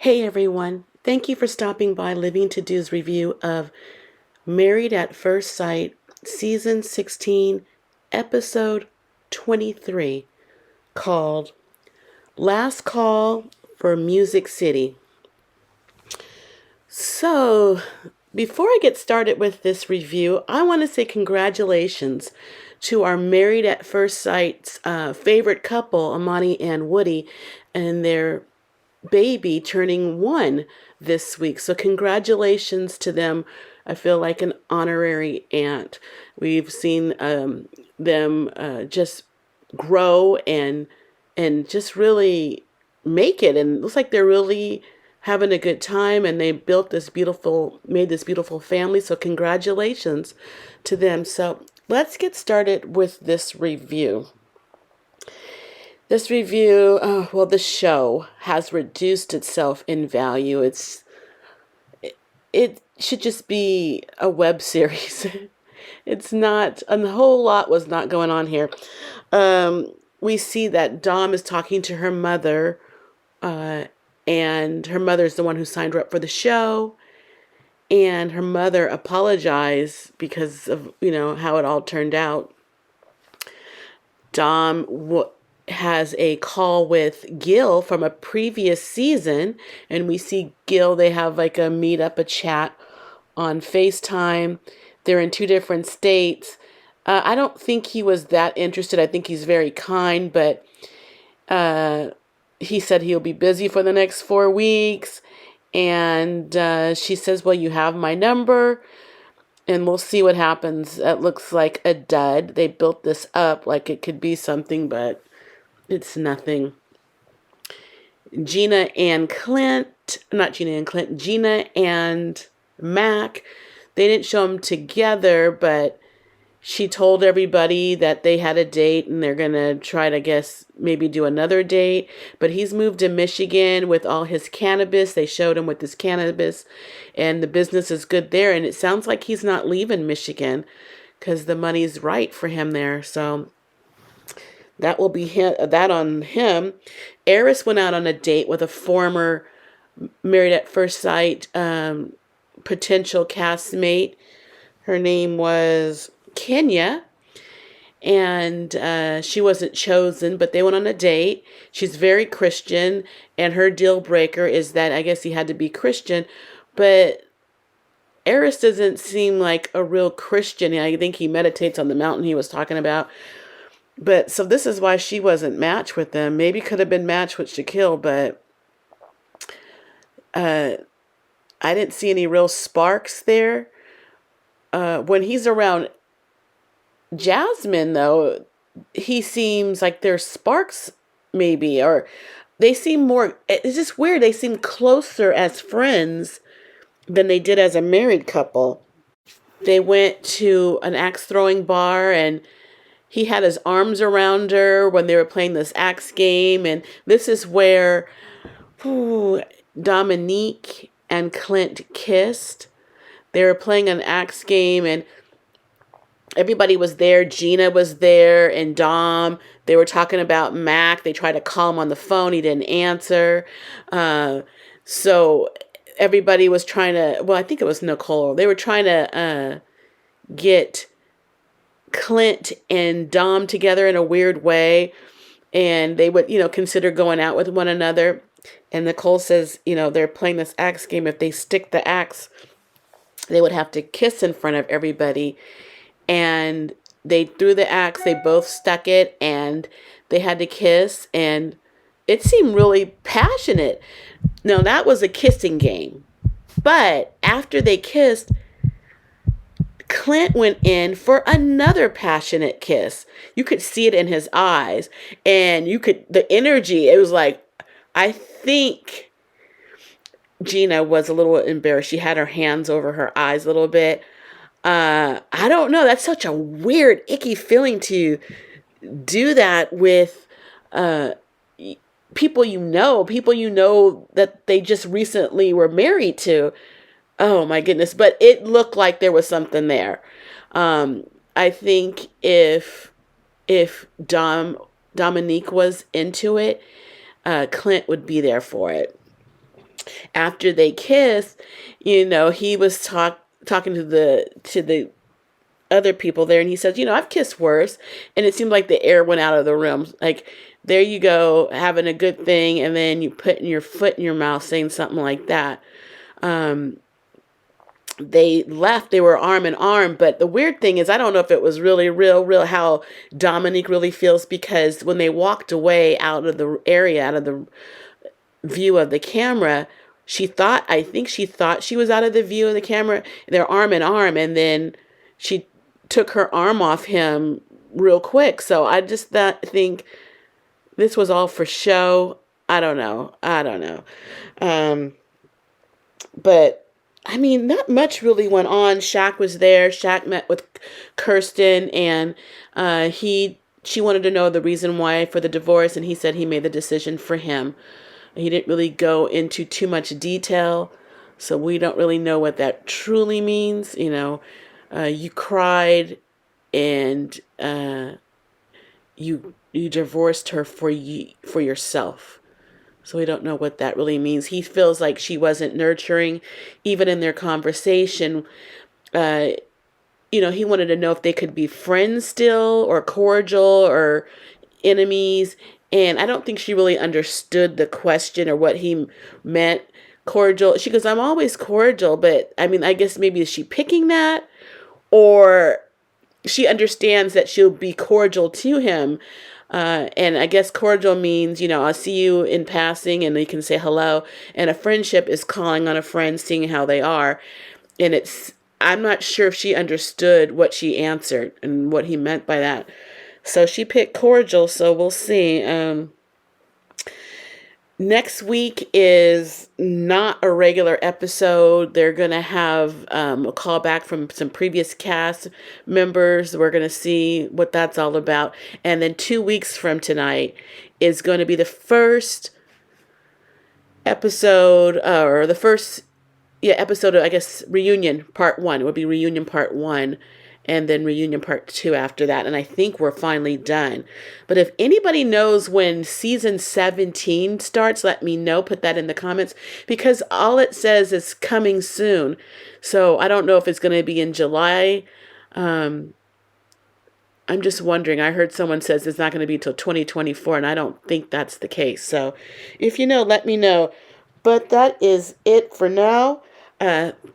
Hey everyone, thank you for stopping by Living to Do's review of Married at First Sight, Season 16, Episode 23, called Last Call for Music City. So, before I get started with this review, I want to say congratulations to our Married at First Sight's favorite couple, Amani and Woody, and their baby turning 1 this week. So congratulations to them. I feel like an honorary aunt. We've seen them just grow and just really make it. And it looks like they're really having a good time, and they made this beautiful family. So congratulations to them. So let's get started with this review. The show has reduced itself in value. It should just be a web series. It's not, a whole lot was not going on here. We see that Dom is talking to her mother, and her mother's the one who signed her up for the show. And her mother apologized because of, how it all turned out. Dom has a call with Gil from a previous season, and we see Gil, they have like a meet up, a chat on FaceTime. They're in 2 different states. I don't think he was that interested. I think he's very kind, but he said he'll be busy for the next 4 weeks. And she says, well, you have my number, and we'll see what happens. That looks like a dud. They built this up like it could be something, but it's nothing. Gina and Mac, they didn't show them together, but she told everybody that they had a date and they're going to try to, maybe do another date. But he's moved to Michigan with all his cannabis. They showed him with his cannabis, and the business is good there. And it sounds like he's not leaving Michigan because the money's right for him there. So that will be that on him. Eris went out on a date with a former Married at First Sight potential castmate. Her name was Kenya, and she wasn't chosen, but they went on a date. She's very Christian, and her deal breaker is that I guess he had to be Christian, but Eris doesn't seem like a real Christian. I think he meditates on the mountain he was talking about. But so this is why she wasn't matched with them. Maybe could have been matched with Shaquille, but I didn't see any real sparks there. When he's around Jasmine, though, he seems like there's sparks, maybe, or they seem more, it's just weird. They seem closer as friends than they did as a married couple. They went to an axe throwing bar, and he had his arms around her when they were playing this axe game. And this is where Dominique and Clint kissed. They were playing an axe game, and everybody was there. Gina was there, and Dom. They were talking about Mac. They tried to call him on the phone. He didn't answer. So everybody was trying to, well, I think it was Nicole. They were trying to get Clint and Dom together in a weird way, and they would, consider going out with one another. And Nicole says, they're playing this axe game. If they stick the axe, they would have to kiss in front of everybody. And they threw the axe, they both stuck it, and they had to kiss, and it seemed really passionate. Now, that was a kissing game. But after they kissed, Clint went in for another passionate kiss. You could see it in his eyes, and the energy, it was like, I think Gina was a little embarrassed. She had her hands over her eyes a little bit. I don't know. That's such a weird, icky feeling to do that with people that they just recently were married to. Oh my goodness. But it looked like there was something there. I think if Dominique was into it, Clint would be there for it. after they kiss, he was talking to the other people there, and he says, I've kissed worse. And it seemed like the air went out of the room. Like, there you go, having a good thing, and then you putting your foot in your mouth saying something like that. They left, they were arm in arm, but the weird thing is, I don't know if it was really real how Dominique really feels, because when they walked away out of the area, out of the view of the camera, I think she thought she was out of the view of the camera. They're arm in arm, and then she took her arm off him real quick. So I just think this was all for show. I don't know. But I mean, not much really went on. Shaq was there. Shaq met with Kirsten, and she wanted to know the reason why for the divorce, and he said he made the decision for him. He didn't really go into too much detail, so we don't really know what that truly means. You cried, and you divorced her for yourself. So we don't know what that really means. He feels like she wasn't nurturing, even in their conversation. He wanted to know if they could be friends still, or cordial, or enemies. And I don't think she really understood the question or what he meant. Cordial. She goes, I'm always cordial, but I mean, I guess maybe is she picking that? Or she understands that she'll be cordial to him. And I guess cordial means, I'll see you in passing and you can say hello. And a friendship is calling on a friend, seeing how they are. And I'm not sure if she understood what she answered and what he meant by that. So she picked cordial, so we'll see. Next week is not a regular episode. They're going to have a call back from some previous cast members. We're going to see what that's all about. And then 2 weeks from tonight is going to be the first episode, or the first episode of, I guess, Reunion Part 1. It would be Reunion Part 1. And then Reunion Part 2 after that. And I think we're finally done. But if anybody knows when season 17 starts, let me know. Put that in the comments. Because all it says is coming soon. So I don't know if it's going to be in July. I'm just wondering. I heard someone says it's not going to be until 2024. And I don't think that's the case. So if you know, let me know. But that is it for now.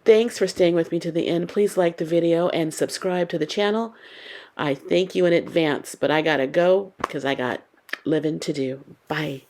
Thanks for staying with me to the end. Please like the video and subscribe to the channel. I thank you in advance, but I gotta go because I got living to do. Bye.